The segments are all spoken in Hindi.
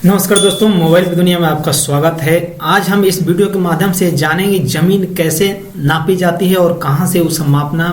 नमस्कार दोस्तों, मोबाइल की दुनिया में आपका स्वागत है। आज हम इस वीडियो के माध्यम से जानेंगे जमीन कैसे नापी जाती है और कहां से उसे मापना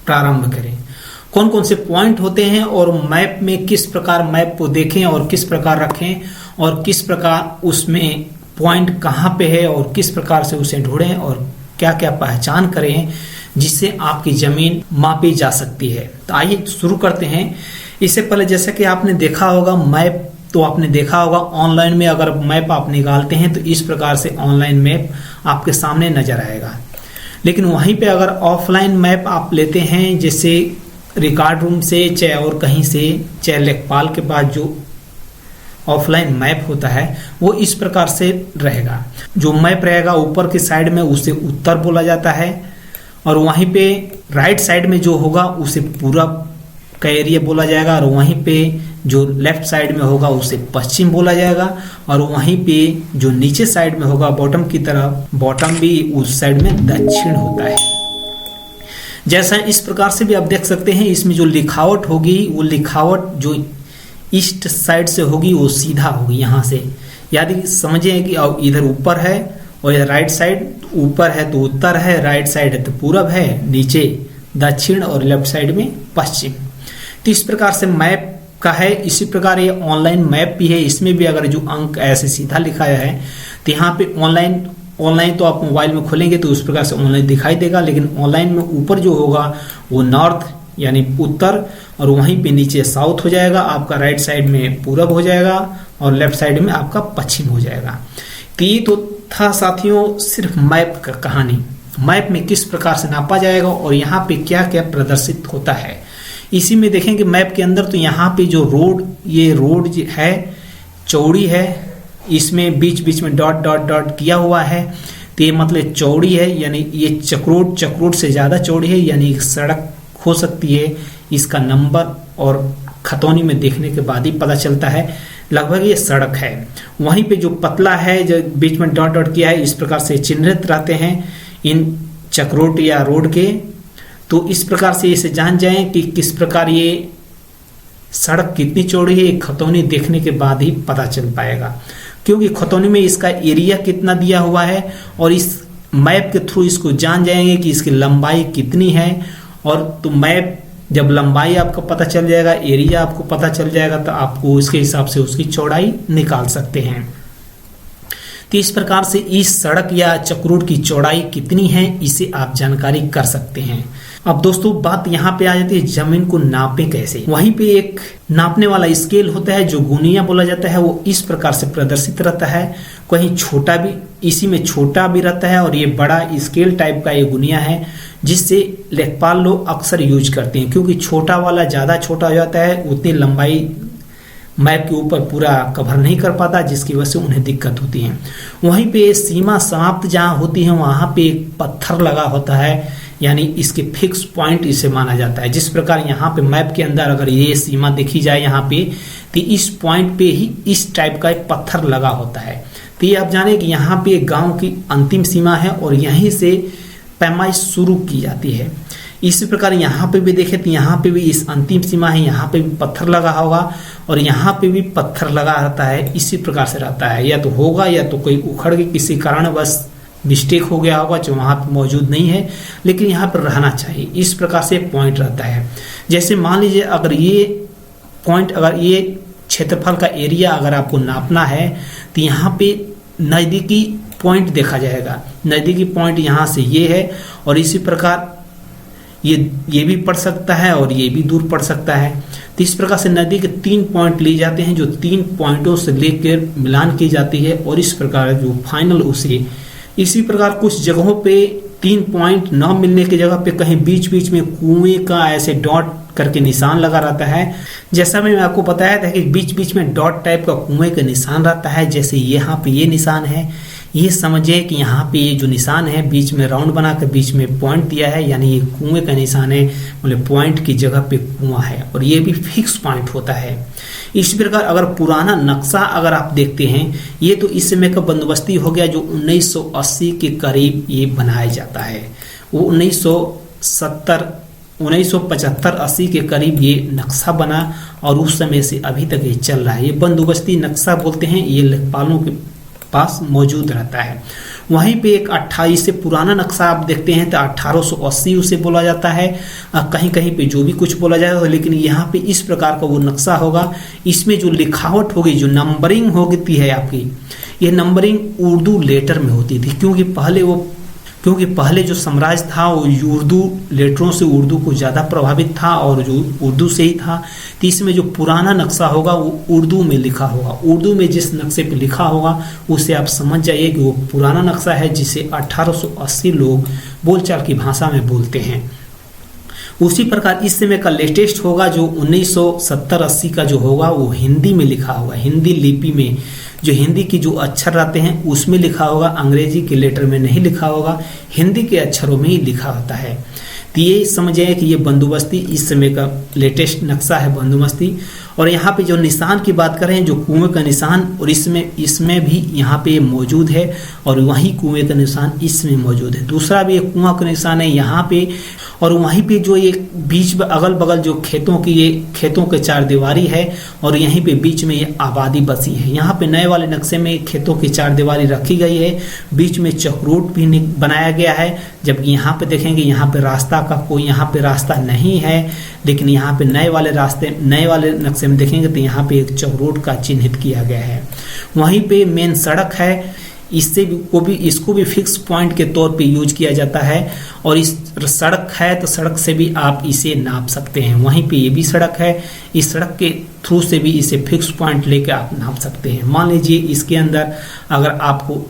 प्रारंभ करें, कौन कौन से पॉइंट होते हैं और मैप में किस प्रकार मैप को देखें और किस प्रकार रखें और किस प्रकार उसमें पॉइंट कहां पे है और किस प्रकार से उसे ढूंढें और क्या क्या पहचान करें जिससे आपकी जमीन मापी जा सकती है। तो आइए शुरू करते हैं। इससे पहले जैसा कि आपने देखा होगा मैप, तो आपने देखा होगा ऑनलाइन में अगर मैप आप निकालते हैं तो इस प्रकार से ऑनलाइन मैप आपके सामने नजर आएगा। लेकिन वहीं पे अगर ऑफलाइन मैप आप लेते हैं, जैसे रिकॉर्ड रूम से चाहे और कहीं से, चाहे लेखपाल के पास जो ऑफलाइन मैप होता है वो इस प्रकार से रहेगा। जो मैप रहेगा ऊपर की साइड में उसे उत्तर बोला जाता है और वहीं पे राइट साइड में जो होगा उसे पूरब का एरिया बोला जाएगा और वहीं पे जो लेफ्ट साइड में होगा उसे पश्चिम बोला जाएगा और वहीं पे जो नीचे साइड में होगा बॉटम की तरफ, बॉटम भी उस साइड में दक्षिण होता है। जैसा इस प्रकार से भी आप देख सकते हैं, इसमें जो लिखावट होगी वो लिखावट जो ईस्ट साइड से होगी वो सीधा होगी यहाँ से। यदि समझे कि इधर ऊपर है और इधर राइट साइड, ऊपर है तो उत्तर है, राइट साइड है तो पूरब है, नीचे दक्षिण और लेफ्ट साइड में पश्चिम। तो इस प्रकार से मैप का है। इसी प्रकार ये ऑनलाइन मैप भी है। इसमें भी अगर जो अंक ऐसे सीधा लिखाया है तो यहाँ पे ऑनलाइन तो आप मोबाइल में खोलेंगे तो उस प्रकार से ऑनलाइन दिखाई देगा, लेकिन ऑनलाइन में ऊपर जो होगा वो नॉर्थ यानी उत्तर और वहीं पे नीचे साउथ हो जाएगा, आपका राइट साइड में पूरब हो जाएगा और लेफ्ट साइड में आपका पश्चिम हो जाएगा। तो ये तो था साथियों सिर्फ मैप का कहानी। मैप में किस प्रकार से नापा जाएगा और यहाँ पे क्या क्या प्रदर्शित होता है इसी में देखेंगे। मैप के अंदर तो यहाँ पे जो रोड, ये रोड है चौड़ी है, इसमें बीच बीच में डॉट डॉट डॉट किया हुआ है, तो ये मतलब चौड़ी है, यानी ये चक्रोट से ज्यादा चौड़ी है, यानी सड़क हो सकती है। इसका नंबर और खतौनी में देखने के बाद ही पता चलता है, लगभग ये सड़क है। वहीं पे जो पतला है, जो बीच में डॉट डॉट किया है, इस प्रकार से चिन्हित रहते हैं इन चक्रोट या रोड के। तो इस प्रकार से इसे जान जाएं कि किस प्रकार ये सड़क कितनी चौड़ी है, खतौनी देखने के बाद ही पता चल पाएगा, क्योंकि खतौनी में इसका एरिया कितना दिया हुआ है और इस मैप के थ्रू इसको जान जाएंगे कि इसकी लंबाई कितनी है। और तो मैप जब लंबाई आपका पता चल जाएगा, एरिया आपको पता चल जाएगा, तो आपको उसके हिसाब से उसकी चौड़ाई निकाल सकते हैं। तो इस प्रकार से इस सड़क या चक्रोट की चौड़ाई कितनी है इसे आप जानकारी कर सकते हैं। अब दोस्तों बात यहाँ पे आ जाती है जमीन को नापे कैसे। वहीं पे एक नापने वाला स्केल होता है जो गुनिया बोला जाता है, वो इस प्रकार से प्रदर्शित रहता है। कहीं छोटा भी, इसी में छोटा भी रहता है और ये बड़ा स्केल टाइप का ये गुनिया है जिससे लेखपाल लोग अक्सर यूज करते हैं, क्योंकि छोटा वाला ज्यादा छोटा हो जाता है, उतनी लंबाई मैप के ऊपर पूरा कवर नहीं कर पाता, जिसकी वजह से उन्हें दिक्कत होती है। वहीं पे सीमा समाप्त जहाँ होती है वहां पे एक पत्थर लगा होता है, यानी इसके फिक्स पॉइंट इसे माना जाता है। जिस प्रकार यहाँ पे मैप के अंदर अगर ये सीमा देखी जाए यहाँ पे, तो इस पॉइंट पे ही इस टाइप का एक पत्थर लगा होता है। तो ये आप जाने कि यहाँ पे गांव की अंतिम सीमा है और यहीं से पैमाइश शुरू की जाती है। इसी प्रकार यहाँ पे भी देखें तो यहाँ पे भी इस अंतिम सीमा है, यहाँ पे भी पत्थर लगा होगा और यहाँ पे भी पत्थर लगा रहता है। इसी प्रकार से रहता है, या तो होगा या तो कोई उखड़ के किसी कारणवश मिस्टेक हो गया होगा जो वहां पे मौजूद नहीं है, लेकिन यहाँ पर रहना चाहिए। इस प्रकार से पॉइंट रहता है। जैसे मान लीजिए अगर ये पॉइंट, अगर ये क्षेत्रफल का एरिया अगर आपको नापना है तो यहाँ पे नजदीकी पॉइंट देखा जाएगा। नजदीकी पॉइंट यहाँ से ये है और इसी प्रकार ये भी पड़ सकता है और ये भी दूर पड़ सकता है। तो इस प्रकार से नदी के 3 पॉइंट लिए जाते हैं जो 3 पॉइंटों से लेकर मिलान की जाती है और इस प्रकार जो फाइनल उसे, इसी प्रकार कुछ जगहों पे 3 पॉइंट न मिलने की जगह पे कहीं बीच बीच में कुएं का ऐसे डॉट करके निशान लगा रहता है। जैसा मैं आपको बताया था कि बीच बीच में डॉट टाइप का कुएं का निशान रहता है, जैसे यहाँ पे ये निशान है। ये समझिए कि यहाँ पे ये जो निशान है बीच में राउंड बनाकर बीच में पॉइंट दिया है, यानी ये कुएं का निशान है, मतलब पॉइंट की जगह पे कुआं है और ये भी फिक्स पॉइंट होता है। इस प्रकार अगर पुराना नक्शा अगर आप देखते हैं, ये तो इस समय का बंदोबस्ती हो गया जो 1980 के करीब ये बनाया जाता है। वो 1970 1975-80 के करीब ये नक्शा बना और उस समय से अभी तक ये चल रहा है। ये बंदोबस्ती नक्शा बोलते हैं, ये लेखपालों के पास मौजूद रहता है। वहीं पे एक 28 से पुराना नक्शा आप देखते हैं तो 1880 उसे बोला जाता है। कहीं कहीं पे जो भी कुछ बोला जाएगा, लेकिन यहाँ पे इस प्रकार का वो नक्शा होगा। इसमें जो लिखावट होगी, जो नंबरिंग होती है आपकी, ये नंबरिंग उर्दू लेटर में होती थी, क्योंकि पहले जो साम्राज्य था वो उर्दू लेटरों से उर्दू को ज़्यादा प्रभावित था और जो उर्दू से ही था। तो इसमें जो पुराना नक्शा होगा वो उर्दू में लिखा होगा। उर्दू में जिस नक्शे पे लिखा होगा उसे आप समझ जाइए कि वो पुराना नक्शा है, जिसे 1880 लोग बोलचाल की भाषा में बोलते हैं। उसी प्रकार इस समय का लेटेस्ट होगा जो 1970-80 का जो होगा वो हिंदी में लिखा होगा। हिंदी लिपि में जो हिंदी की जो अक्षर रहते हैं उसमें लिखा होगा, अंग्रेजी के लेटर में नहीं लिखा होगा, हिंदी के अक्षरों में ही लिखा होता है। तो ये समझिए कि ये बंदोबस्ती इस समय का लेटेस्ट नक्शा है बंदोबस्ती। और यहाँ पे जो निशान की बात करें, जो कुएं का निशान, और इसमें भी यहाँ पे मौजूद है, और वहीं कुएं का निशान इसमें मौजूद है। दूसरा भी एक कुआं का निशान है यहाँ पे, और वहीं पे जो ये बीच में अगल बगल जो खेतों के चार दीवारी है, और यहीं पे बीच में ये आबादी बसी है। यहाँ पे नए वाले नक्शे में खेतों की चार दीवारी रखी गई है, बीच में चक्रोट भी बनाया गया है। जबकि यहाँ पे देखेंगे यहाँ पे रास्ता का कोई यहाँ पे रास्ता नहीं है, लेकिन यहाँ पे नए वाले नक्शे में देखेंगे तो यहाँ पे एक चक्रोट का चिन्हित किया गया है। वहीं पे मेन सड़क है, इसको भी फिक्स पॉइंट के तौर पे यूज किया जाता है। और इस सड़क है तो सड़क से भी आप इसे नाप सकते हैं। वहीं पे ये भी सड़क है, इस सड़क के थ्रू से भी इसे फिक्स पॉइंट लेकर आप नाप सकते हैं। मान लीजिए इसके अंदर अगर आपको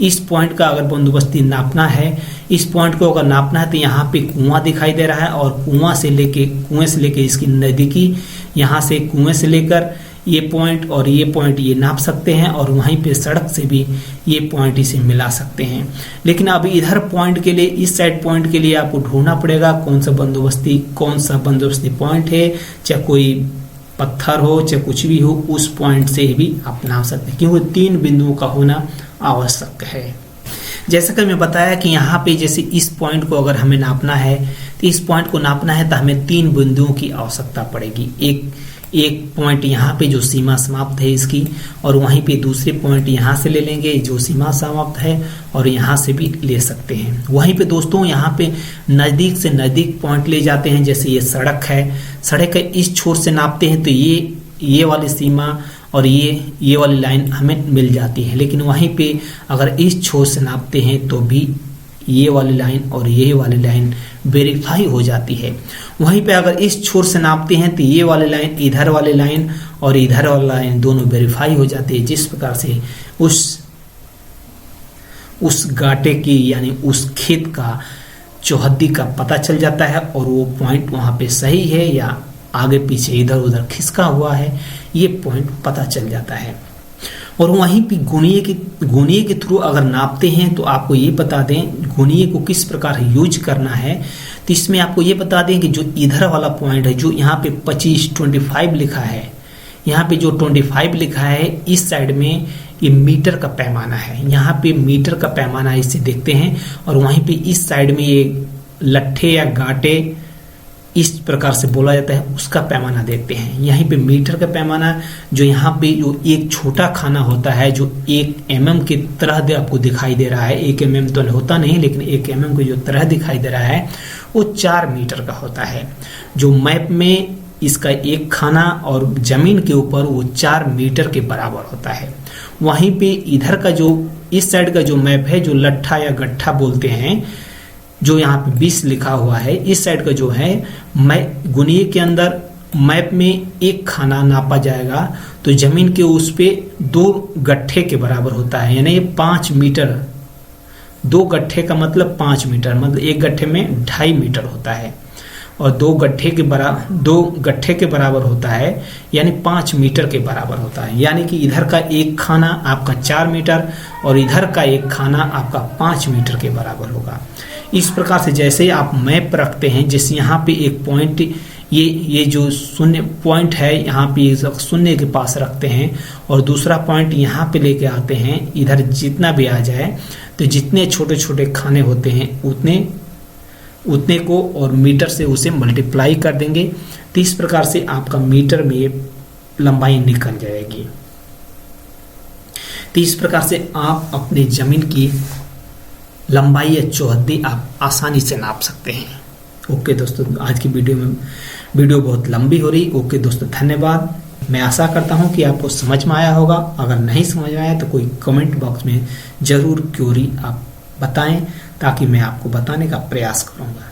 इस पॉइंट का अगर बंदोबस्ती नापना है, इस पॉइंट को अगर नापना है तो यहाँ पे कुआं दिखाई दे रहा है, और कुएं से लेके इसकी नजदीकी, यहाँ से कुएं से लेकर ये पॉइंट और ये पॉइंट ये नाप सकते हैं, और वहीं पे सड़क से भी ये पॉइंट इसे मिला सकते हैं। लेकिन अभी इधर पॉइंट के लिए, इस साइड पॉइंट के लिए आपको ढूंढना पड़ेगा कौन सा बंदोबस्ती पॉइंट है, चाहे कोई पत्थर हो चाहे कुछ भी हो, उस पॉइंट से भी आप नाप सकते हैं, क्योंकि 3 बिंदुओं का होना आवश्यक है। जैसा कि मैं बताया कि यहाँ पे जैसे इस पॉइंट को अगर हमें नापना है तो इस पॉइंट को नापना है तो हमें 3 बिंदुओं की आवश्यकता पड़ेगी। एक पॉइंट यहाँ पे जो सीमा समाप्त है इसकी, और वहीं पे दूसरे पॉइंट यहाँ से ले लेंगे जो सीमा समाप्त है, और यहाँ से भी ले सकते हैं। वहीं पे दोस्तों यहाँ पे नज़दीक से नज़दीक पॉइंट ले जाते हैं। जैसे ये सड़क है, सड़क के इस छोर से नापते हैं तो ये वाली सीमा और ये वाली लाइन हमें मिल जाती है। लेकिन वहीं पे अगर इस छोर से नापते हैं तो भी ये वाली लाइन और ये वाली लाइन वेरीफाई हो जाती है। वहीं पे अगर इस छोर से नापते हैं तो ये वाली लाइन, इधर वाली लाइन और इधर वाली लाइन दोनों वेरीफाई हो जाती है। जिस प्रकार से उस गाटे की यानी उस खेत का चौहद्दी का पता चल जाता है, और वो पॉइंट वहां पे सही है या आगे पीछे इधर उधर खिसका हुआ है, ये पॉइंट पता चल जाता है। और वहीं पे गुणिये के थ्रू अगर नापते हैं तो आपको ये बता दें गुणिये को किस प्रकार यूज करना है। तो इसमें आपको ये बता दें कि जो इधर वाला पॉइंट है, जो यहाँ पे 25 लिखा है, यहाँ पे जो 25 लिखा है, इस साइड में ये मीटर का पैमाना है। यहाँ पे मीटर का पैमाना इसे देखते हैं, और वहीं पे इस साइड में ये लट्ठे या गाटे इस प्रकार से बोला जाता है, उसका पैमाना देखते हैं। यहीं पे मीटर का पैमाना, जो यहाँ पे जो एक छोटा खाना होता है जो 1 mm की तरह आपको दिखाई दे रहा है, 1 mm तो होता नहीं, लेकिन 1 mm की जो तरह दिखाई दे रहा है वो 4 मीटर का होता है। जो मैप में इसका एक खाना और जमीन के ऊपर वो 4 मीटर के बराबर होता है। वहीं पे इधर का जो इस साइड का जो मैप है, जो लट्ठा या गट्ठा बोलते हैं, जो यहाँ पे 20 लिखा हुआ है, इस साइड का जो है गुणिये के अंदर मैप में एक खाना नापा जाएगा तो जमीन के उस पे 2 गट्ठे के बराबर होता है, यानी 5 मीटर। 2 गट्ठे का मतलब 5 मीटर, मतलब एक गट्ठे में 2.5 मीटर होता है, और 2 गट्ठे के बराबर होता है, यानी 5 मीटर के बराबर होता है। यानी कि इधर का एक खाना आपका 4 मीटर और इधर का एक खाना आपका 5 मीटर के बराबर होगा। इस प्रकार से जैसे आप मैप रखते हैं, जैसे यहाँ पे एक पॉइंट, ये जो शून्य पॉइंट है यहाँ पे शून्य के पास रखते हैं, और दूसरा पॉइंट यहाँ पे लेके आते हैं, इधर जितना भी आ जाए तो जितने छोटे छोटे खाने होते हैं उतने उतने को और मीटर से उसे मल्टीप्लाई कर देंगे, तो इस प्रकार से आपका मीटर में लंबाई निकल जाएगी। तो इस प्रकार से आप अपने जमीन की लंबाई या चौहद्दी आप आसानी से नाप सकते हैं। ओके दोस्तों, आज की वीडियो बहुत लंबी हो रही। ओके दोस्तों, धन्यवाद। मैं आशा करता हूं कि आपको समझ में आया होगा। अगर नहीं समझ में आया तो कोई कमेंट बॉक्स में जरूर क्वेरी आप बताएं, ताकि मैं आपको बताने का प्रयास करूंगा।